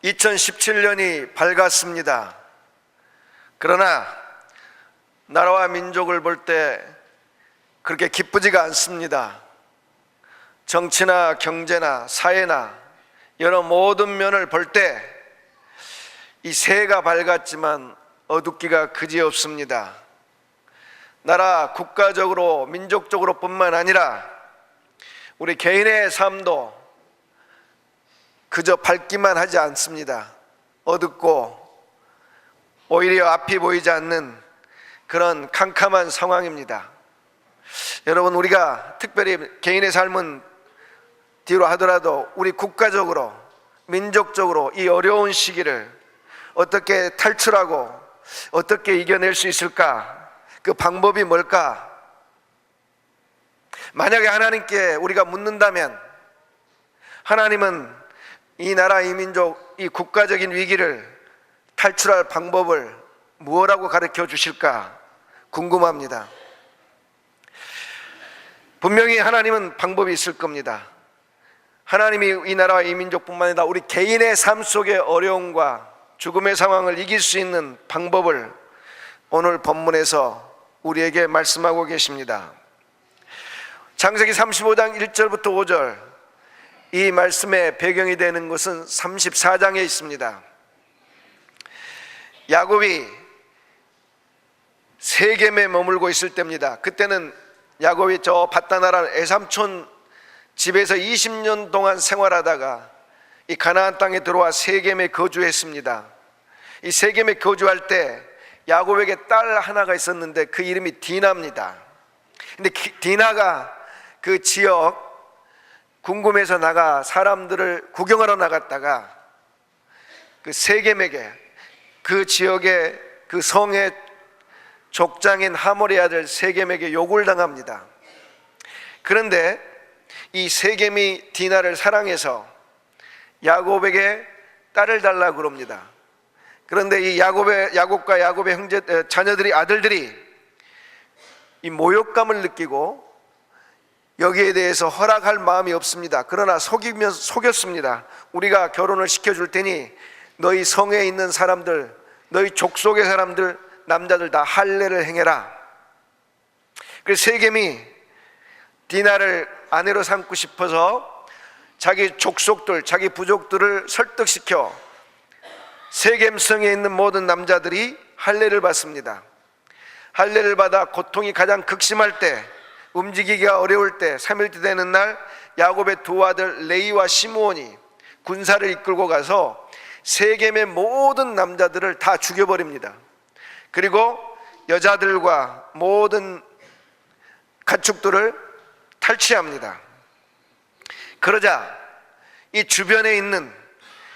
2017년이 밝았습니다. 그러나 나라와 민족을 볼 때 그렇게 기쁘지가 않습니다. 정치나 경제나 사회나 여러 모든 면을 볼 때 이 새해가 밝았지만 어둡기가 그지없습니다. 나라 국가적으로 민족적으로 뿐만 아니라 우리 개인의 삶도 그저 밝기만 하지 않습니다. 어둡고 오히려 앞이 보이지 않는 그런 캄캄한 상황입니다. 여러분, 우리가 특별히 개인의 삶은 뒤로 하더라도 우리 국가적으로 민족적으로 이 어려운 시기를 어떻게 탈출하고 어떻게 이겨낼 수 있을까? 그 방법이 뭘까? 만약에 하나님께 우리가 묻는다면 하나님은 이 나라, 이 민족, 이 국가적인 위기를 탈출할 방법을 무엇라고 가르쳐 주실까 궁금합니다. 분명히 하나님은 방법이 있을 겁니다. 하나님이 이 나라와 이 민족뿐만 아니라 우리 개인의 삶 속의 어려움과 죽음의 상황을 이길 수 있는 방법을 오늘 본문에서 우리에게 말씀하고 계십니다. 창세기 35장 1절부터 5절, 이 말씀의 배경이 되는 것은 34장에 있습니다. 야곱이 세겜에 머물고 있을 때입니다. 그때는 야곱이 저 밧다나라 애삼촌 집에서 20년 동안 생활하다가 이 가나안 땅에 들어와 세겜에 거주했습니다. 이 세겜에 거주할 때 야곱에게 딸 하나가 있었는데 그 이름이 디나입니다. 근데 디나가 그 지역 궁금해서 나가 사람들을 구경하러 나갔다가 그 세겜에게, 그 지역의 그 성의 족장인 하몰의 아들 세겜에게 욕을 당합니다. 그런데 이 세겜이 디나를 사랑해서 야곱에게 딸을 달라고 그럽니다. 그런데 이 야곱과 야곱의 자녀들이, 아들들이 이 모욕감을 느끼고 여기에 대해서 허락할 마음이 없습니다. 그러나 속였습니다. 우리가 결혼을 시켜줄 테니 너희 성에 있는 사람들, 너희 족속의 사람들, 남자들 다 할례를 행해라. 그래서 세겜이 디나를 아내로 삼고 싶어서 자기 족속들, 자기 부족들을 설득시켜 세겜성에 있는 모든 남자들이 할례를 받습니다. 할례를 받아 고통이 가장 극심할 때, 움직이기가 어려울 때, 3일째 되는 날 야곱의 두 아들 레이와 시므온이 군사를 이끌고 가서 세겜의 모든 남자들을 다 죽여버립니다. 그리고 여자들과 모든 가축들을 탈취합니다. 그러자 이 주변에 있는,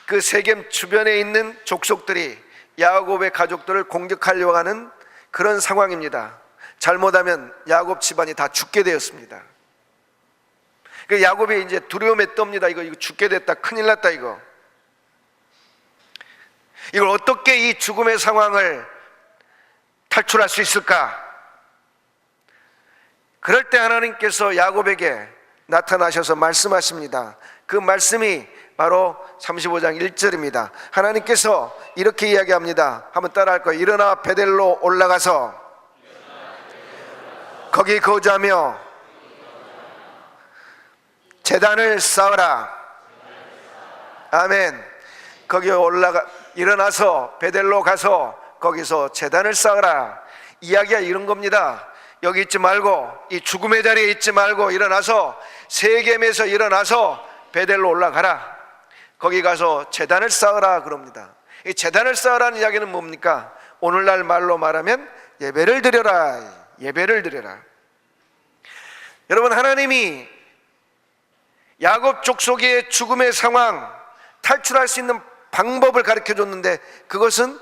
그 세겜 주변에 있는 족속들이 야곱의 가족들을 공격하려고 하는 그런 상황입니다. 잘못하면 야곱 집안이 다 죽게 되었습니다. 그 야곱이 이제 두려움에 떱니다. 이거 죽게 됐다, 큰일 났다, 이걸 어떻게 이 죽음의 상황을 탈출할 수 있을까? 그럴 때 하나님께서 야곱에게 나타나셔서 말씀하십니다. 그 말씀이 바로 35장 1절입니다. 하나님께서 이렇게 이야기합니다. 한번 따라할 거예요. 일어나 베델로 올라가서 거기 거주하며 제단을 쌓으라. 아멘. 거기 일어나서 베델로 가서 거기서 제단을 쌓으라. 이야기가 이런 겁니다. 여기 있지 말고, 이 죽음의 자리에 있지 말고 일어나서, 세겜에서 일어나서 베델로 올라가라. 거기 가서 제단을 쌓으라 그럽니다. 이 제단을 쌓으라는 이야기는 뭡니까? 오늘날 말로 말하면 예배를 드려라. 예배를 드려라. 여러분, 하나님이 야곱 족속의 죽음의 상황, 탈출할 수 있는 방법을 가르쳐 줬는데 그것은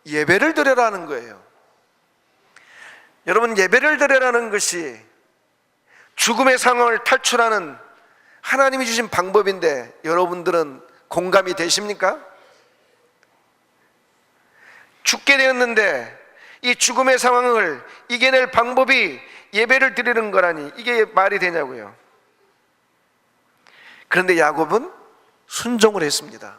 예배를 드려라는 거예요. 여러분, 예배를 드려라는 것이 죽음의 상황을 탈출하는 하나님이 주신 방법인데 여러분들은 공감이 되십니까? 죽게 되었는데 이 죽음의 상황을 이겨낼 방법이 예배를 드리는 거라니, 이게 말이 되냐고요. 그런데 야곱은 순종을 했습니다.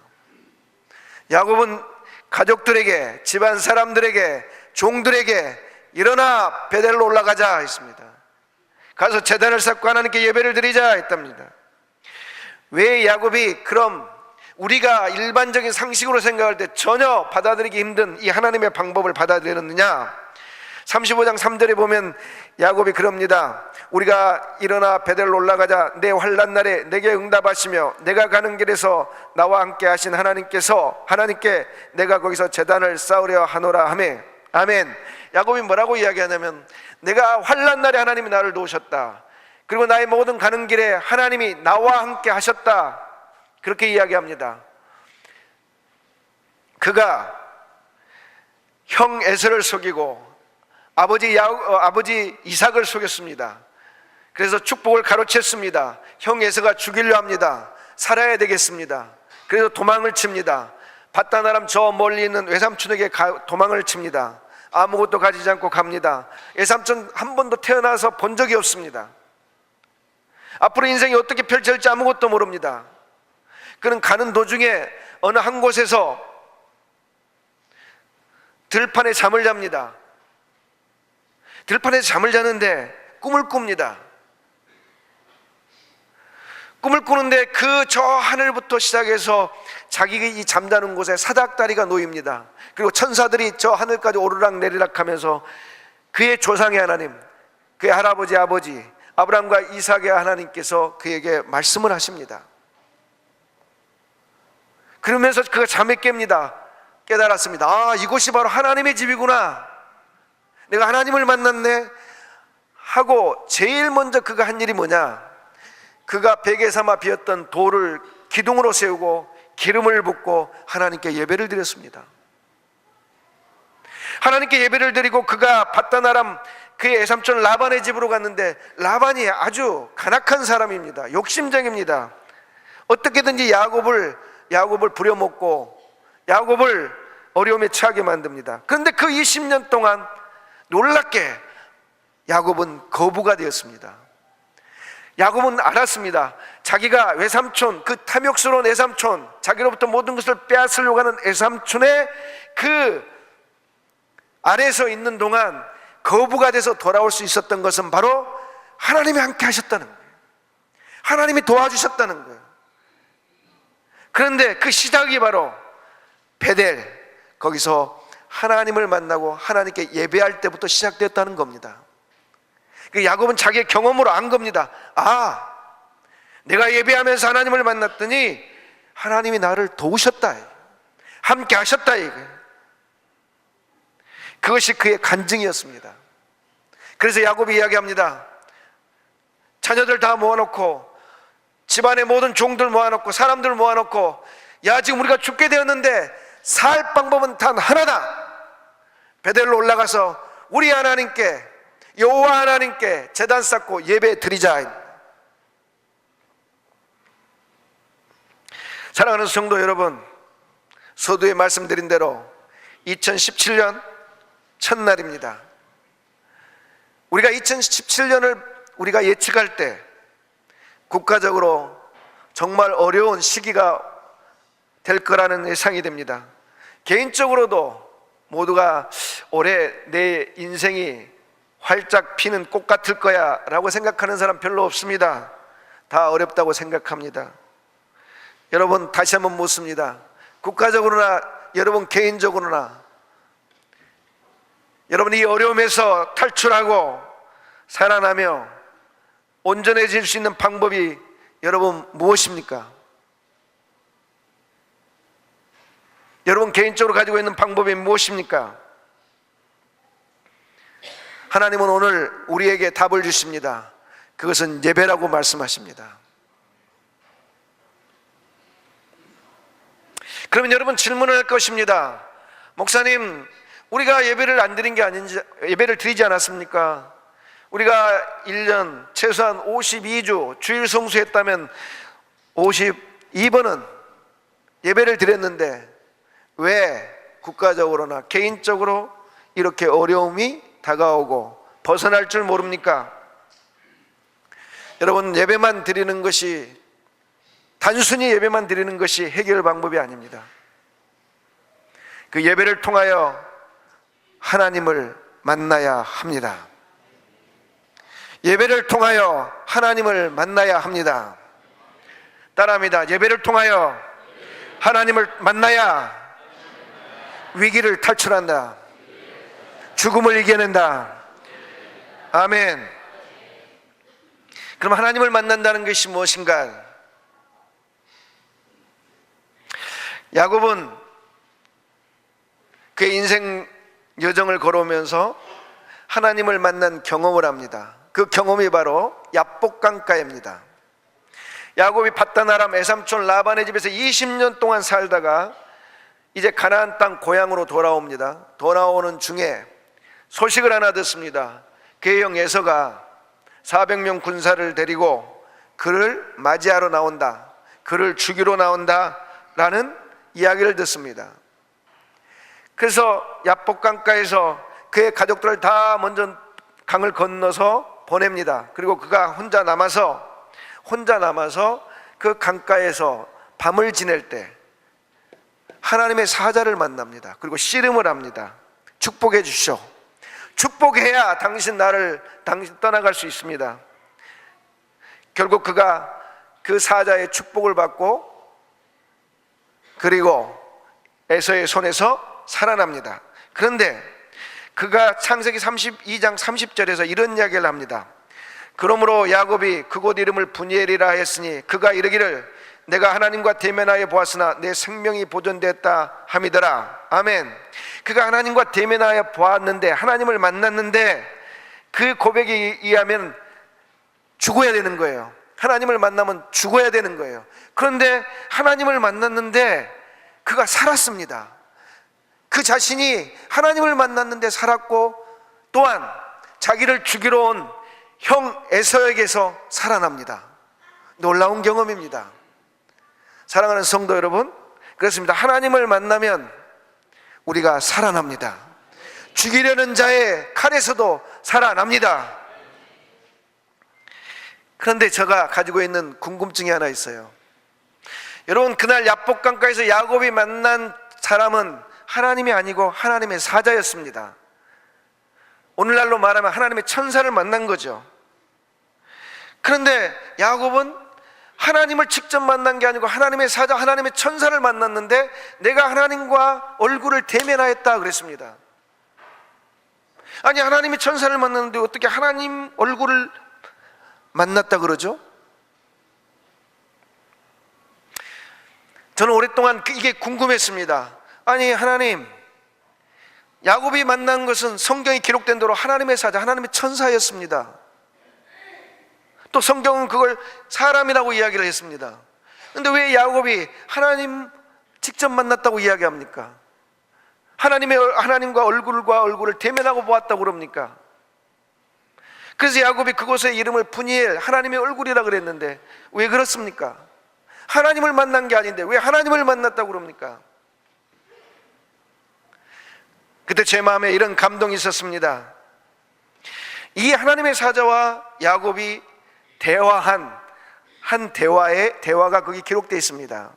야곱은 가족들에게, 집안 사람들에게, 종들에게 일어나 베델로 올라가자 했습니다. 가서 제단을 쌓고 하나님께 예배를 드리자 했답니다. 왜 야곱이 그럼 우리가 일반적인 상식으로 생각할 때 전혀 받아들이기 힘든 이 하나님의 방법을 받아들였느냐? 35장 3절에 보면 야곱이 그럽니다. 우리가 일어나 베델로 올라가자. 내 환난 날에 내게 응답하시며 내가 가는 길에서 나와 함께 하신 하나님께 내가 거기서 제단을 쌓으려 하노라 하며. 아멘. 야곱이 뭐라고 이야기하냐면, 내가 환난 날에 하나님이 나를 도우셨다. 그리고 나의 모든 가는 길에 하나님이 나와 함께 하셨다. 그렇게 이야기합니다. 그가 형 에서를 속이고 아버지 이삭을 속였습니다. 그래서 축복을 가로챘습니다. 형 에서가 죽이려 합니다. 살아야 되겠습니다. 그래서 도망을 칩니다. 밧다나람 저 멀리 있는 외삼촌에게 도망을 칩니다. 아무것도 가지지 않고 갑니다. 외삼촌 한 번도 태어나서 본 적이 없습니다. 앞으로 인생이 어떻게 펼쳐질지 아무것도 모릅니다. 그는 가는 도중에 어느 한 곳에서 들판에 잠을 잡니다. 들판에서 잠을 자는데 꿈을 꿉니다. 꿈을 꾸는데 그 저 하늘부터 시작해서 자기가 이 잠자는 곳에 사닥다리가 놓입니다. 그리고 천사들이 저 하늘까지 오르락 내리락 하면서 그의 조상의 하나님, 그의 할아버지 아버지 아브라함과 이삭의 하나님께서 그에게 말씀을 하십니다. 그러면서 그가 잠에 깹니다. 깨달았습니다. 아, 이곳이 바로 하나님의 집이구나. 내가 하나님을 만났네 하고 제일 먼저 그가 한 일이 뭐냐? 그가 베개 삼아 비었던 돌을 기둥으로 세우고 기름을 붓고 하나님께 예배를 드렸습니다. 하나님께 예배를 드리고 그가 밧다나람 그의 외삼촌 라반의 집으로 갔는데, 라반이 아주 간악한 사람입니다. 욕심쟁입니다. 어떻게든지 야곱을 부려먹고 야곱을 어려움에 처하게 만듭니다. 그런데 그 20년 동안 놀랍게 야곱은 거부가 되었습니다. 야곱은 알았습니다. 자기가 외삼촌, 그 탐욕스러운 외삼촌, 자기로부터 모든 것을 빼앗으려고 하는 외삼촌의 그 아래에서 있는 동안 거부가 돼서 돌아올 수 있었던 것은 바로 하나님이 함께 하셨다는 거예요. 하나님이 도와주셨다는 거예요. 그런데 그 시작이 바로 베델, 거기서 하나님을 만나고 하나님께 예배할 때부터 시작되었다는 겁니다. 그 야곱은 자기의 경험으로 안 겁니다. 아, 내가 예배하면서 하나님을 만났더니 하나님이 나를 도우셨다, 함께 하셨다, 그것이 그의 간증이었습니다. 그래서 야곱이 이야기합니다. 자녀들 다 모아놓고 집안의 모든 종들 모아놓고 사람들 모아놓고, 야, 지금 우리가 죽게 되었는데 살 방법은 단 하나다. 베델로 올라가서 우리 하나님께, 여호와 하나님께 제단 쌓고 예배 드리자. 사랑하는 성도 여러분, 서두에 말씀드린 대로 2017년 첫날입니다. 우리가 2017년을 우리가 예측할 때 국가적으로 정말 어려운 시기가 될 거라는 예상이 됩니다. 개인적으로도 모두가 올해 내 인생이 활짝 피는 꽃 같을 거야 라고 생각하는 사람 별로 없습니다. 다 어렵다고 생각합니다. 여러분, 다시 한번 묻습니다. 국가적으로나 여러분 개인적으로나 여러분이 이 어려움에서 탈출하고 살아나며 온전해질 수 있는 방법이 여러분 무엇입니까? 여러분 개인적으로 가지고 있는 방법이 무엇입니까? 하나님은 오늘 우리에게 답을 주십니다. 그것은 예배라고 말씀하십니다. 그러면 여러분 질문을 할 것입니다. 목사님, 우리가 예배를 안 드린 게 아닌지, 예배를 드리지 않았습니까? 우리가 1년 최소한 52주 주일 성수했다면 52번은 예배를 드렸는데 왜 국가적으로나 개인적으로 이렇게 어려움이 다가오고 벗어날 줄 모릅니까? 여러분, 예배만 드리는 것이, 단순히 예배만 드리는 것이 해결 방법이 아닙니다. 그 예배를 통하여 하나님을 만나야 합니다. 예배를 통하여 하나님을 만나야 합니다. 따라합니다. 예배를 통하여 하나님을 만나야 위기를 탈출한다. 죽음을 이겨낸다. 아멘. 그럼 하나님을 만난다는 것이 무엇인가? 야곱은 그의 인생 여정을 걸어오면서 하나님을 만난 경험을 합니다. 그 경험이 바로 야복강가입니다. 야곱이 밧단 아람 외삼촌 라반의 집에서 20년 동안 살다가 이제 가나안 땅 고향으로 돌아옵니다. 돌아오는 중에 소식을 하나 듣습니다. 그의 형 에서가 400명 군사를 데리고 그를 맞이하러 나온다, 그를 죽이러 나온다 라는 이야기를 듣습니다. 그래서 야복강가에서 그의 가족들을 다 먼저 강을 건너서 보냅니다. 그리고 그가 혼자 남아서 그 강가에서 밤을 지낼 때 하나님의 사자를 만납니다. 그리고 씨름을 합니다. 축복해 주시오. 축복해야 당신 떠나갈 수 있습니다. 결국 그가 그 사자의 축복을 받고 그리고 에서의 손에서 살아납니다. 그런데 그가 창세기 32장 30절에서 이런 이야기를 합니다. 그러므로 야곱이 그곳 이름을 브니엘이라 했으니 그가 이르기를 내가 하나님과 대면하여 보았으나 내 생명이 보존되었다 함이더라. 아멘. 그가 하나님과 대면하여 보았는데, 하나님을 만났는데 그 고백에 의하면 죽어야 되는 거예요. 하나님을 만나면 죽어야 되는 거예요. 그런데 하나님을 만났는데 그가 살았습니다. 그 자신이 하나님을 만났는데 살았고 또한 자기를 죽이러 온 형 에서에게서 살아납니다. 놀라운 경험입니다. 사랑하는 성도 여러분, 그렇습니다. 하나님을 만나면 우리가 살아납니다. 죽이려는 자의 칼에서도 살아납니다. 그런데 제가 가지고 있는 궁금증이 하나 있어요. 여러분, 그날 야복강가에서 야곱이 만난 사람은 하나님이 아니고 하나님의 사자였습니다. 오늘날로 말하면 하나님의 천사를 만난 거죠. 그런데 야곱은 하나님을 직접 만난 게 아니고 하나님의 사자, 하나님의 천사를 만났는데 내가 하나님과 얼굴을 대면하였다 그랬습니다. 아니, 하나님의 천사를 만났는데 어떻게 하나님 얼굴을 만났다 그러죠? 저는 오랫동안 이게 궁금했습니다. 아니, 하나님, 야곱이 만난 것은 성경이 기록된 대로 하나님의 사자, 하나님의 천사였습니다. 또 성경은 그걸 사람이라고 이야기를 했습니다. 그런데 왜 야곱이 하나님 직접 만났다고 이야기합니까? 하나님과 얼굴을 대면하고 보았다고 그럽니까? 그래서 야곱이 그곳의 이름을 브니엘, 하나님의 얼굴이라 그랬는데 왜 그렇습니까? 하나님을 만난 게 아닌데 왜 하나님을 만났다고 그럽니까? 그때 제 마음에 이런 감동이 있었습니다. 이 하나님의 사자와 야곱이 대화한 한 대화가 거기 기록되어 있습니다.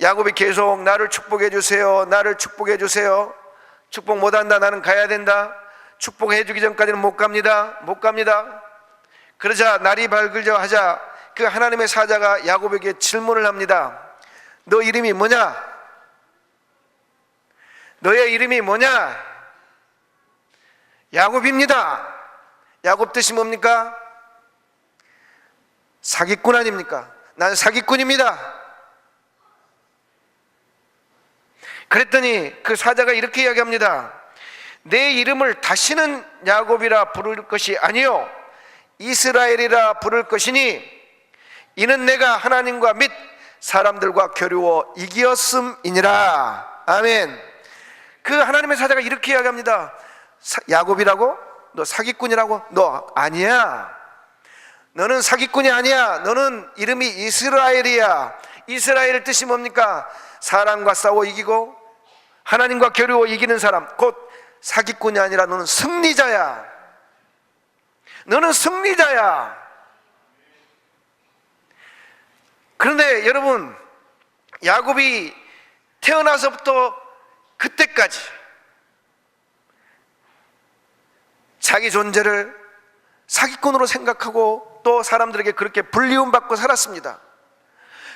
야곱이 계속 나를 축복해 주세요, 나를 축복해 주세요, 축복 못한다, 나는 가야 된다, 축복해 주기 전까지는 못 갑니다. 그러자 날이 밝으려 하자 그 하나님의 사자가 야곱에게 질문을 합니다. 너 이름이 뭐냐? 너의 이름이 뭐냐? 야곱입니다. 야곱 뜻이 뭡니까? 사기꾼 아닙니까? 난 사기꾼입니다. 그랬더니 그 사자가 이렇게 이야기합니다. 내 이름을 다시는 야곱이라 부를 것이 아니요 이스라엘이라 부를 것이니 이는 내가 하나님과 및 사람들과 겨루어 이기었음이니라. 아멘. 그 하나님의 사자가 이렇게 이야기합니다. 야곱이라고? 너 사기꾼이라고? 너 아니야. 너는 사기꾼이 아니야. 너는 이름이 이스라엘이야. 이스라엘의 뜻이 뭡니까? 사람과 싸워 이기고 하나님과 겨루어 이기는 사람, 곧 사기꾼이 아니라 너는 승리자야. 너는 승리자야. 그런데 여러분, 야곱이 태어나서부터 그때까지 자기 존재를 사기꾼으로 생각하고 또 사람들에게 그렇게 불리움받고 살았습니다.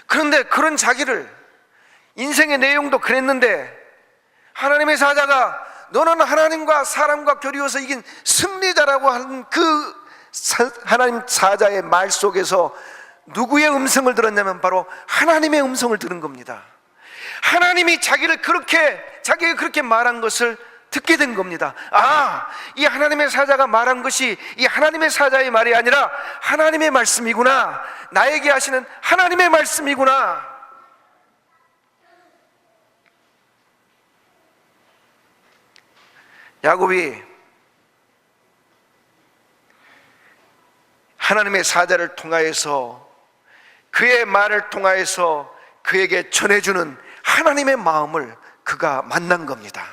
그런데 그런 자기를, 인생의 내용도 그랬는데 하나님의 사자가 너는 하나님과 사람과 교류해서 이긴 승리자라고 하는 그 하나님 사자의 말 속에서 누구의 음성을 들었냐면 바로 하나님의 음성을 들은 겁니다. 하나님이 자기가 그렇게 말한 것을 듣게 된 겁니다. 이 하나님의 사자가 말한 것이 이 하나님의 사자의 말이 아니라 하나님의 말씀이구나, 나에게 하시는 하나님의 말씀이구나. 야곱이 하나님의 사자를 통하여서, 그의 말을 통하여서 그에게 전해주는 하나님의 마음을 그가 만난 겁니다.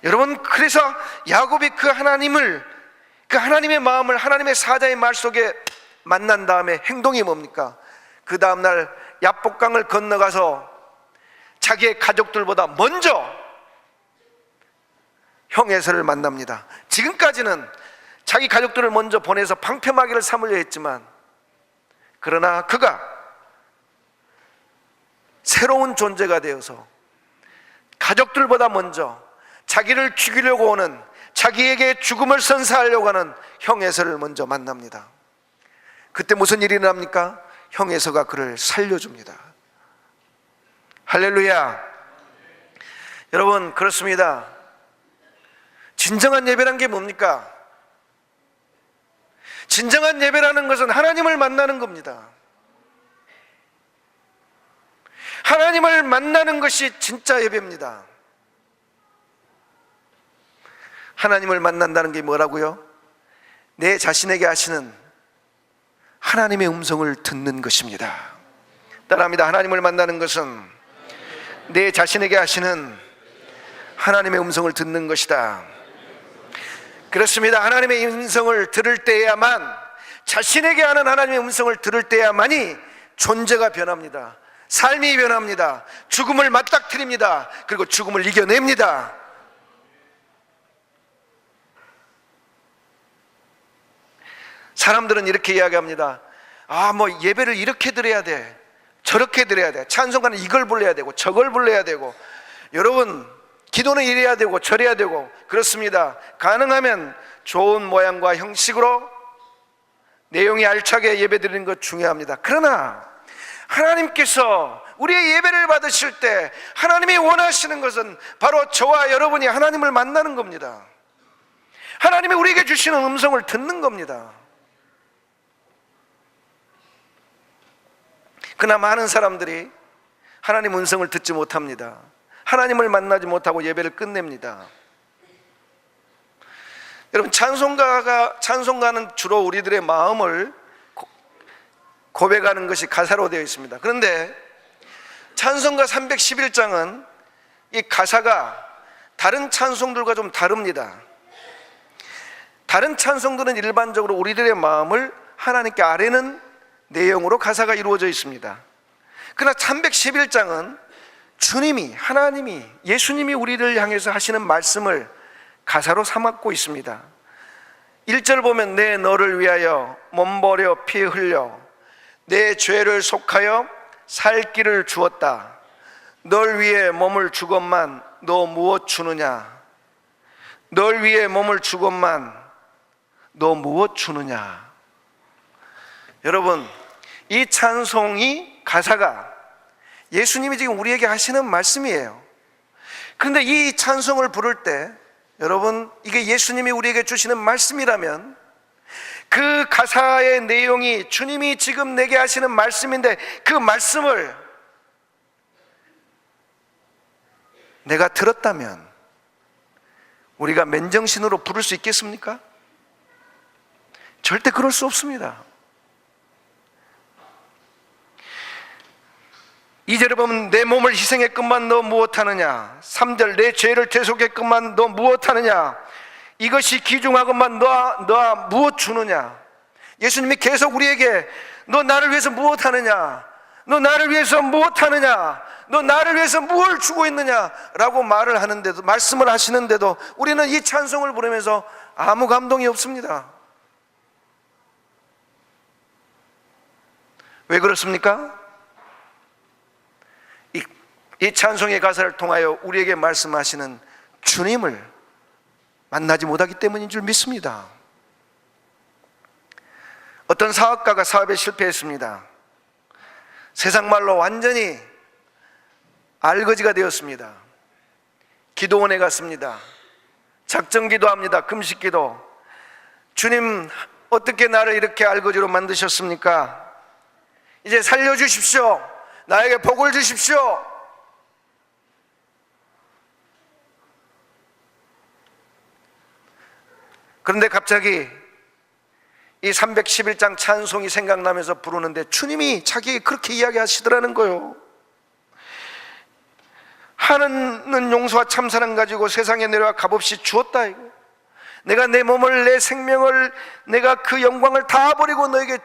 여러분, 그래서 야곱이 그 하나님의 마음을 하나님의 사자의 말 속에 만난 다음에 행동이 뭡니까? 그 다음날 야복강을 건너가서 자기의 가족들보다 먼저 형 에서를 만납니다. 지금까지는 자기 가족들을 먼저 보내서 방패막이를 삼으려 했지만, 그러나 그가 새로운 존재가 되어서 가족들보다 먼저 자기를 죽이려고 오는, 자기에게 죽음을 선사하려고 하는 형 에서를 먼저 만납니다. 그때 무슨 일이 일어납니까? 형 에서가 그를 살려줍니다. 할렐루야. 여러분, 그렇습니다. 진정한 예배란 게 뭡니까? 진정한 예배라는 것은 하나님을 만나는 겁니다. 하나님을 만나는 것이 진짜 예배입니다. 하나님을 만난다는 게 뭐라고요? 내 자신에게 하시는 하나님의 음성을 듣는 것입니다. 따라합니다. 하나님을 만나는 것은 내 자신에게 하시는 하나님의 음성을 듣는 것이다. 그렇습니다. 하나님의 음성을 들을 때야만, 자신에게 하는 하나님의 음성을 들을 때야만이 존재가 변합니다. 삶이 변합니다. 죽음을 맞닥뜨립니다. 그리고 죽음을 이겨냅니다. 사람들은 이렇게 이야기합니다. 예배를 이렇게 드려야 돼, 저렇게 드려야 돼, 찬송가는 이걸 불러야 되고 저걸 불러야 되고, 여러분, 기도는 이래야 되고 저래야 되고. 그렇습니다. 가능하면 좋은 모양과 형식으로 내용이 알차게 예배 드리는 것 중요합니다. 그러나 하나님께서 우리의 예배를 받으실 때 하나님이 원하시는 것은 바로 저와 여러분이 하나님을 만나는 겁니다. 하나님이 우리에게 주시는 음성을 듣는 겁니다. 그러나 많은 사람들이 하나님 음성을 듣지 못합니다. 하나님을 만나지 못하고 예배를 끝냅니다. 여러분, 찬송가는 주로 우리들의 마음을 고백하는 것이 가사로 되어 있습니다. 그런데 찬송가 311장은 이 가사가 다른 찬송들과 좀 다릅니다. 다른 찬송들은 일반적으로 우리들의 마음을 하나님께 아뢰는 내용으로 가사가 이루어져 있습니다. 그러나 311장은 하나님이, 예수님이 우리를 향해서 하시는 말씀을 가사로 삼고 있습니다. 1절 보면 내 너를 위하여 몸 버려 피 흘려 내 죄를 속하여 살 길을 주었다. 널 위해 몸을 주건만 너 무엇 주느냐? 널 위해 몸을 주건만 너 무엇 주느냐? 여러분, 이 찬송이 가사가 예수님이 지금 우리에게 하시는 말씀이에요. 그런데 이 찬송을 부를 때 여러분, 이게 예수님이 우리에게 주시는 말씀이라면 그 가사의 내용이 주님이 지금 내게 하시는 말씀인데, 그 말씀을 내가 들었다면 우리가 맨정신으로 부를 수 있겠습니까? 절대 그럴 수 없습니다. 2절에 보면 내 몸을 희생했건만 너 무엇하느냐? 3절 내 죄를 대속했건만 너 무엇하느냐? 이것이 귀중하건만 너와 무엇 주느냐? 예수님이 계속 우리에게 너 나를 위해서 무엇하느냐? 너 나를 위해서 무엇하느냐? 너 나를 위해서 무엇을 주고 있느냐라고 말씀을 하시는데도 우리는 이 찬송을 부르면서 아무 감동이 없습니다. 왜 그렇습니까? 이 찬송의 가사를 통하여 우리에게 말씀하시는 주님을 만나지 못하기 때문인 줄 믿습니다. 어떤 사업가가 사업에 실패했습니다. 세상 말로 완전히 알거지가 되었습니다. 기도원에 갔습니다. 작정 기도합니다. 금식 기도. 주님, 어떻게 나를 이렇게 알거지로 만드셨습니까? 이제 살려주십시오. 나에게 복을 주십시오. 그런데 갑자기 이 311장 찬송이 생각나면서 부르는데 주님이 자기에게 그렇게 이야기하시더라는 거예요. 하나는 용서와 참사랑 가지고 세상에 내려와 값없이 주었다 이거. 내가 내 몸을, 내 생명을, 내가 그 영광을 다 버리고 너에게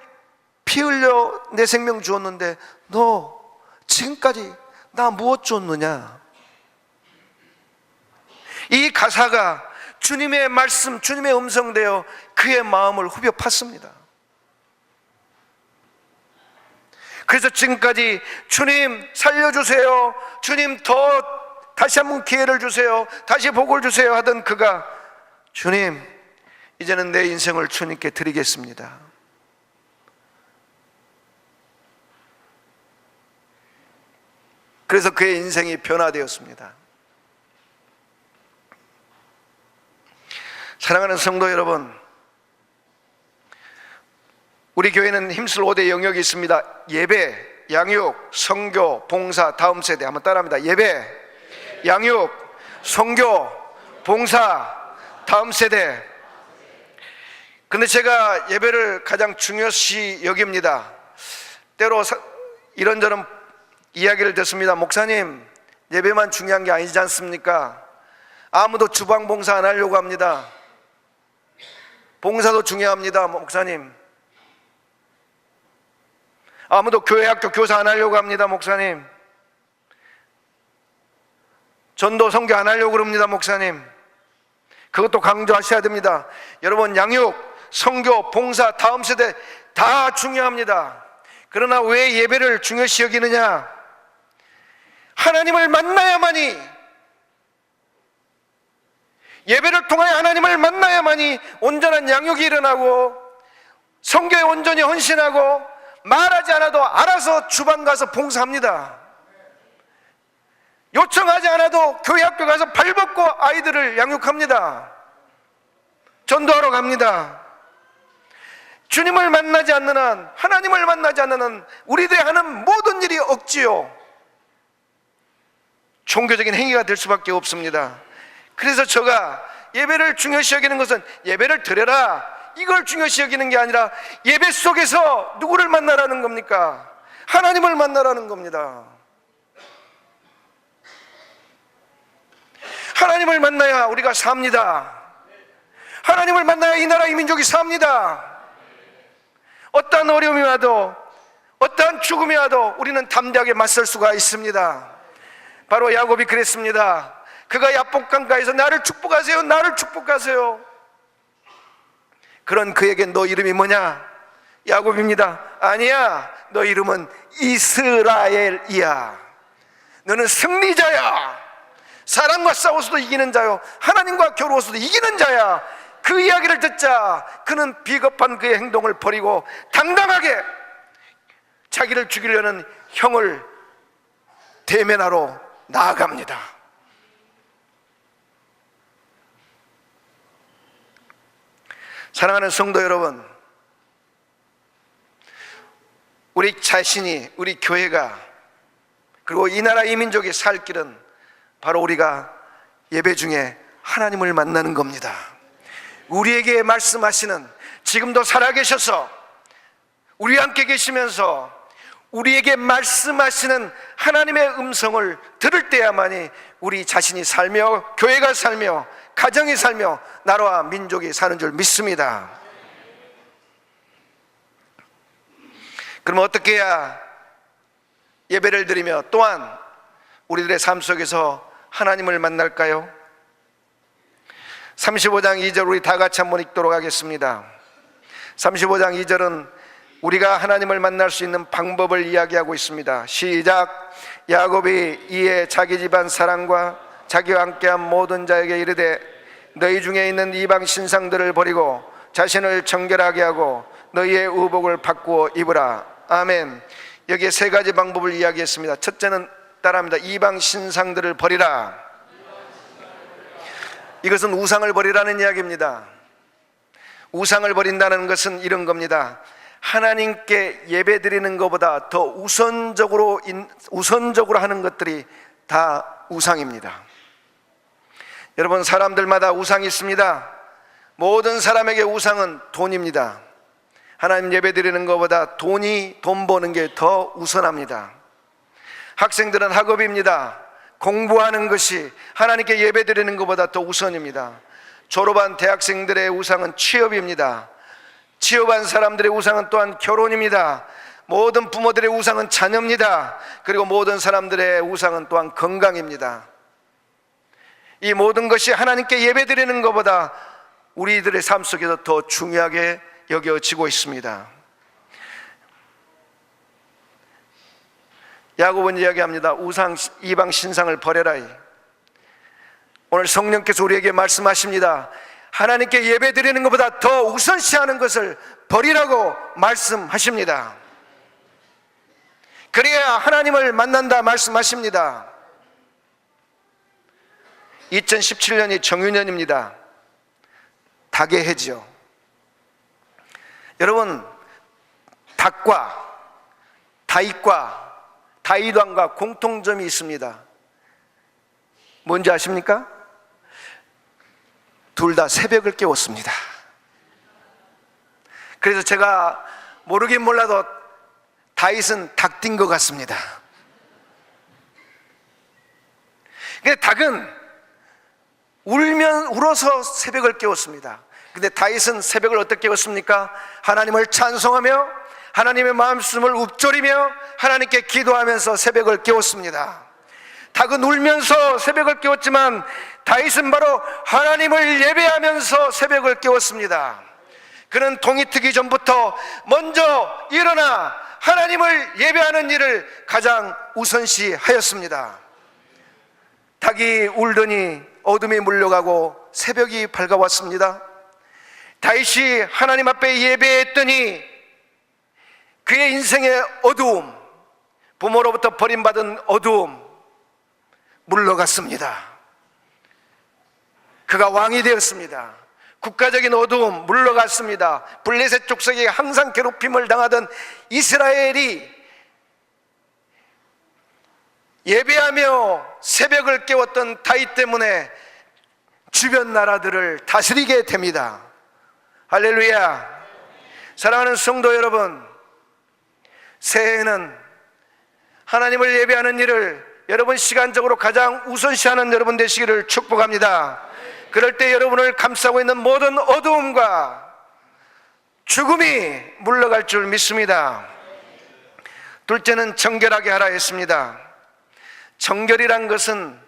피 흘려 내 생명 주었는데 너 지금까지 나 무엇 줬느냐? 이 가사가 주님의 말씀, 주님의 음성 되어 그의 마음을 후벼 팠습니다. 그래서 지금까지 주님 살려주세요, 주님 다시 한번 기회를 주세요, 다시 복을 주세요 하던 그가 주님, 이제는 내 인생을 주님께 드리겠습니다. 그래서 그의 인생이 변화되었습니다. 사랑하는 성도 여러분, 우리 교회는 힘쓸 5대 영역이 있습니다. 예배, 양육, 선교, 봉사, 다음 세대. 한번 따라합니다. 예배, 양육, 선교, 봉사, 다음 세대. 근데 제가 예배를 가장 중요시 여깁니다. 때로 이런저런 이야기를 듣습니다. 목사님, 예배만 중요한 게 아니지 않습니까? 아무도 주방 봉사 안 하려고 합니다. 봉사도 중요합니다, 목사님. 아무도 교회 학교 교사 안 하려고 합니다, 목사님. 전도 선교 안 하려고 그럽니다, 목사님. 그것도 강조하셔야 됩니다. 여러분, 양육, 선교, 봉사, 다음 세대 다 중요합니다. 그러나 왜 예배를 중요시 여기느냐? 하나님을 만나야만이, 예배를 통하여 하나님을 만나야만이 온전한 양육이 일어나고 선교에 온전히 헌신하고 말하지 않아도 알아서 주방 가서 봉사합니다. 요청하지 않아도 교회 학교 가서 발벗고 아이들을 양육합니다. 전도하러 갑니다. 주님을 만나지 않는 한, 하나님을 만나지 않는 한 우리들이 하는 모든 일이 억지요, 종교적인 행위가 될 수밖에 없습니다. 그래서 제가 예배를 중요시 여기는 것은 예배를 드려라 이걸 중요시 여기는 게 아니라 예배 속에서 누구를 만나라는 겁니까? 하나님을 만나라는 겁니다. 하나님을 만나야 우리가 삽니다. 하나님을 만나야 이 나라 이 민족이 삽니다. 어떠한 어려움이 와도 어떠한 죽음이 와도 우리는 담대하게 맞설 수가 있습니다. 바로 야곱이 그랬습니다. 그가 야복강가에서 나를 축복하세요, 나를 축복하세요. 그런 그에게 너 이름이 뭐냐? 야곱입니다. 아니야, 너 이름은 이스라엘이야. 너는 승리자야. 사람과 싸워서도 이기는 자요, 하나님과 겨루어서도 이기는 자야. 그 이야기를 듣자 그는 비겁한 그의 행동을 버리고 당당하게 자기를 죽이려는 형을 대면하러 나아갑니다. 사랑하는 성도 여러분, 우리 자신이, 우리 교회가, 그리고 이 나라 이 민족이 살 길은 바로 우리가 예배 중에 하나님을 만나는 겁니다. 우리에게 말씀하시는, 지금도 살아계셔서 우리와 함께 계시면서 우리에게 말씀하시는 하나님의 음성을 들을 때야만이 우리 자신이 살며 교회가 살며 가정이 살며 나라와 민족이 사는 줄 믿습니다. 그럼 어떻게 해야 예배를 드리며 또한 우리들의 삶 속에서 하나님을 만날까요? 35장 2절 우리 다 같이 한번 읽도록 하겠습니다. 35장 2절은 우리가 하나님을 만날 수 있는 방법을 이야기하고 있습니다. 시작. 야곱이 이에 자기 집안 사람과 자기와 함께한 모든 자에게 이르되 너희 중에 있는 이방 신상들을 버리고 자신을 정결하게 하고 너희의 의복을 바꾸어 입으라. 아멘. 여기에 세 가지 방법을 이야기했습니다. 첫째는 따라합니다. 이방 신상들을 버리라. 이것은 우상을 버리라는 이야기입니다. 우상을 버린다는 것은 이런 겁니다. 하나님께 예배드리는 것보다 더 우선적으로 하는 것들이 다 우상입니다. 여러분, 사람들마다 우상이 있습니다. 모든 사람에게 우상은 돈입니다. 하나님 예배드리는 것보다 돈 버는 게 더 우선합니다. 학생들은 학업입니다. 공부하는 것이 하나님께 예배드리는 것보다 더 우선입니다. 졸업한 대학생들의 우상은 취업입니다. 취업한 사람들의 우상은 또한 결혼입니다. 모든 부모들의 우상은 자녀입니다. 그리고 모든 사람들의 우상은 또한 건강입니다. 이 모든 것이 하나님께 예배드리는 것보다 우리들의 삶 속에서 더 중요하게 여겨지고 있습니다. 야곱은 이야기합니다. 이방 신상을 버려라. 오늘 성령께서 우리에게 말씀하십니다. 하나님께 예배드리는 것보다 더 우선시하는 것을 버리라고 말씀하십니다. 그래야 하나님을 만난다 말씀하십니다. 2017년이 정유년입니다. 닭의 해지요. 여러분, 닭과 다윗왕과 공통점이 있습니다. 뭔지 아십니까? 둘 다 새벽을 깨웠습니다. 그래서 제가 모르긴 몰라도 다윗은 닭인 것 같습니다. 근데 닭은 울어서 새벽을 깨웠습니다. 근데 다윗은 새벽을 어떻게 깨웠습니까? 하나님을 찬송하며 하나님의 말씀을 읊조리며 하나님께 기도하면서 새벽을 깨웠습니다. 닭은 울면서 새벽을 깨웠지만 다윗은 바로 하나님을 예배하면서 새벽을 깨웠습니다. 그는 동이 트기 전부터 먼저 일어나 하나님을 예배하는 일을 가장 우선시하였습니다. 닭이 울더니 어둠이 물러가고 새벽이 밝아왔습니다. 다윗이 하나님 앞에 예배했더니 그의 인생의 어두움, 부모로부터 버림받은 어두움 물러갔습니다. 그가 왕이 되었습니다. 국가적인 어두움 물러갔습니다. 블레셋 족속에게 항상 괴롭힘을 당하던 이스라엘이 예배하며 새벽을 깨웠던 다윗 때문에 주변 나라들을 다스리게 됩니다. 할렐루야. 사랑하는 성도 여러분, 새해에는 하나님을 예배하는 일을 여러분 시간적으로 가장 우선시하는 여러분 되시기를 축복합니다. 그럴 때 여러분을 감싸고 있는 모든 어두움과 죽음이 물러갈 줄 믿습니다. 둘째는 정결하게 하라 했습니다. 정결이란 것은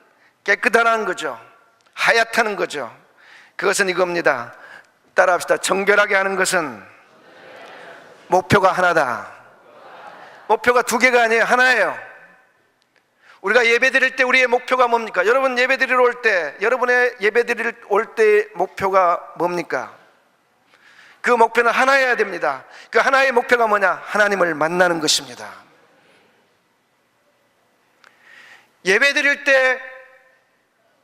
깨끗하다는 거죠. 하얗다는 거죠. 그것은 이겁니다. 따라합시다. 정결하게 하는 것은 목표가 하나다. 목표가 두 개가 아니에요. 하나예요. 우리가 예배드릴 때 우리의 목표가 뭡니까? 여러분 예배드리러 올 때, 여러분의 예배드릴 올 때 목표가 뭡니까? 그 목표는 하나여야 됩니다. 그 하나의 목표가 뭐냐? 하나님을 만나는 것입니다. 예배드릴 때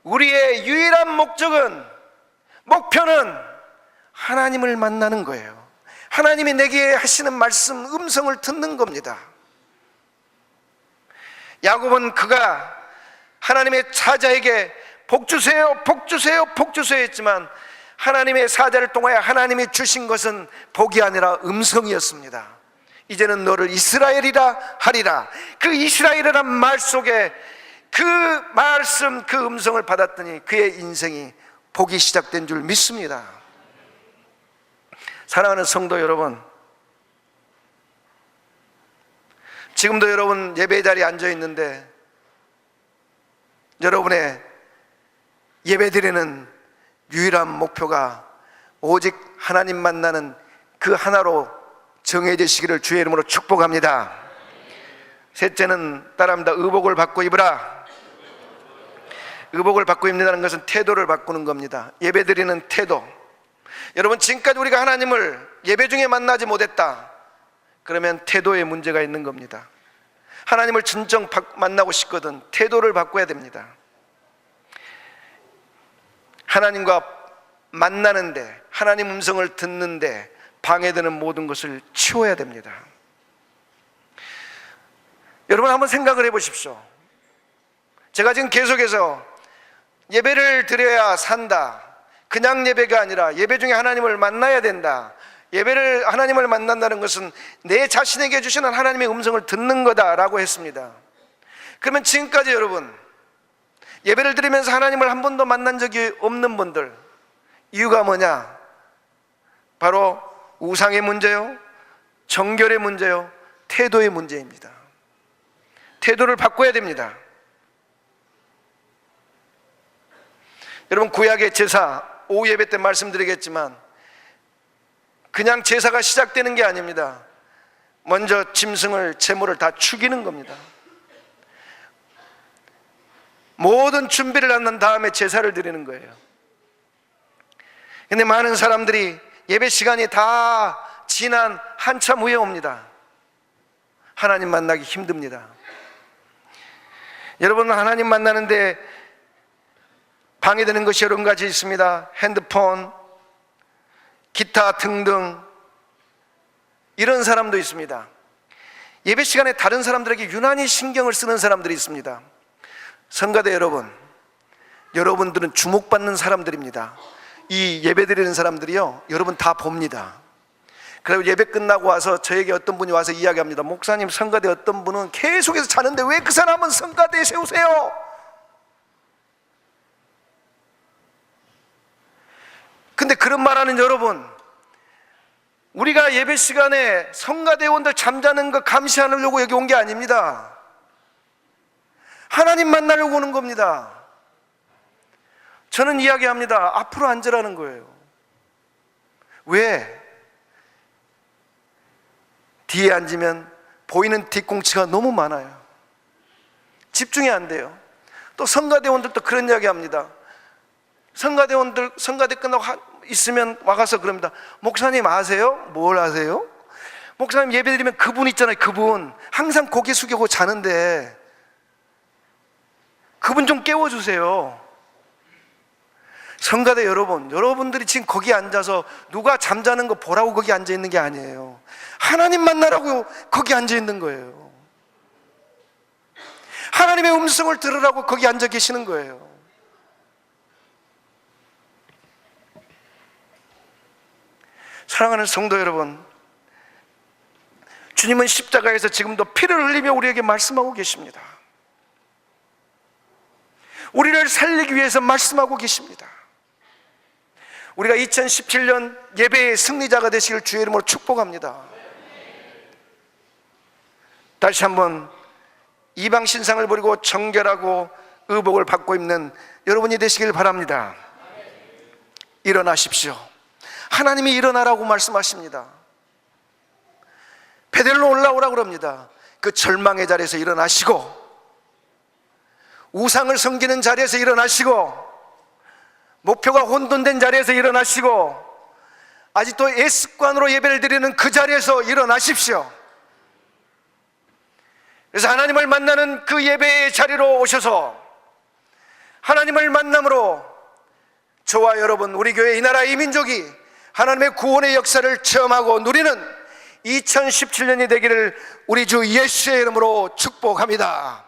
우리의 유일한 목표는 하나님을 만나는 거예요. 하나님이 내게 하시는 말씀, 음성을 듣는 겁니다. 야곱은 그가 하나님의 사자에게 복주세요, 복주세요, 복주세요 했지만 하나님의 사자를 통하여 하나님이 주신 것은 복이 아니라 음성이었습니다. 이제는 너를 이스라엘이라 하리라. 그 이스라엘이란 말 속에 그 말씀, 그 음성을 받았더니 그의 인생이 복이 시작된 줄 믿습니다. 사랑하는 성도 여러분, 지금도 여러분 예배 자리에 앉아 있는데 여러분의 예배드리는 유일한 목표가 오직 하나님 만나는 그 하나로 정해지시기를 주의 이름으로 축복합니다. 셋째는 따라합니다. 의복을 바꿔 입으라. 의복을 바꿔 입는다는 것은 태도를 바꾸는 겁니다. 예배드리는 태도. 여러분, 지금까지 우리가 하나님을 예배 중에 만나지 못했다, 그러면 태도에 문제가 있는 겁니다. 하나님을 진정 만나고 싶거든 태도를 바꿔야 됩니다. 하나님과 만나는데, 하나님 음성을 듣는데 방해되는 모든 것을 치워야 됩니다. 여러분, 한번 생각을 해보십시오. 제가 지금 계속해서 예배를 드려야 산다, 그냥 예배가 아니라 예배 중에 하나님을 만나야 된다, 하나님을 만난다는 것은 내 자신에게 주시는 하나님의 음성을 듣는 거다라고 했습니다. 그러면 지금까지 여러분, 예배를 드리면서 하나님을 한 번도 만난 적이 없는 분들, 이유가 뭐냐? 바로 우상의 문제요, 정결의 문제요, 태도의 문제입니다. 태도를 바꿔야 됩니다. 여러분, 구약의 제사, 오후 예배 때 말씀드리겠지만 그냥 제사가 시작되는 게 아닙니다. 먼저 짐승을, 제물을 다 죽이는 겁니다. 모든 준비를 한 다음에 제사를 드리는 거예요. 근데 많은 사람들이 예배 시간이 다 지난 한참 후에 옵니다. 하나님 만나기 힘듭니다. 여러분, 하나님 만나는데 방해되는 것이 여러 가지 있습니다. 핸드폰, 기타 등등. 이런 사람도 있습니다. 예배 시간에 다른 사람들에게 유난히 신경을 쓰는 사람들이 있습니다. 성가대 여러분, 여러분들은 주목받는 사람들입니다. 이 예배 드리는 사람들이요, 여러분 다 봅니다. 그리고 예배 끝나고 와서 저에게 어떤 분이 와서 이야기합니다. 목사님, 성가대 어떤 분은 계속해서 자는데 왜 그 사람은 성가대에 세우세요? 근데 그런 말하는 여러분, 우리가 예배 시간에 성가대원들 잠자는 거 감시하려고 여기 온 게 아닙니다. 하나님 만나려고 오는 겁니다. 저는 이야기합니다. 앞으로 앉으라는 거예요. 왜? 뒤에 앉으면 보이는 뒤꿈치가 너무 많아요. 집중이 안 돼요. 또 성가대원들도 그런 이야기 합니다. 성가대원들 성가대 끝나고 있으면 와가서 그럽니다. 목사님 아세요? 뭘 아세요? 목사님 예배드리면 그분 있잖아요. 그분 항상 고개 숙이고 자는데 그분 좀 깨워주세요. 성가대 여러분, 여러분들이 지금 거기 앉아서 누가 잠자는 거 보라고 거기 앉아 있는 게 아니에요. 하나님 만나라고 거기 앉아 있는 거예요. 하나님의 음성을 들으라고 거기 앉아 계시는 거예요. 사랑하는 성도 여러분, 주님은 십자가에서 지금도 피를 흘리며 우리에게 말씀하고 계십니다. 우리를 살리기 위해서 말씀하고 계십니다. 우리가 2017년 예배의 승리자가 되시길 주의 이름으로 축복합니다. 다시 한번 이방 신상을 버리고 정결하고 의복을 받고 입는 여러분이 되시길 바랍니다. 일어나십시오. 하나님이 일어나라고 말씀하십니다. 베델로 올라오라고 그럽니다. 그 절망의 자리에서 일어나시고, 우상을 섬기는 자리에서 일어나시고, 목표가 혼돈된 자리에서 일어나시고, 아직도 애습관으로 예배를 드리는 그 자리에서 일어나십시오. 그래서 하나님을 만나는 그 예배의 자리로 오셔서 하나님을 만남으로 저와 여러분, 우리 교회, 이 나라, 이 민족이 하나님의 구원의 역사를 체험하고 누리는 2017년이 되기를 우리 주 예수의 이름으로 축복합니다.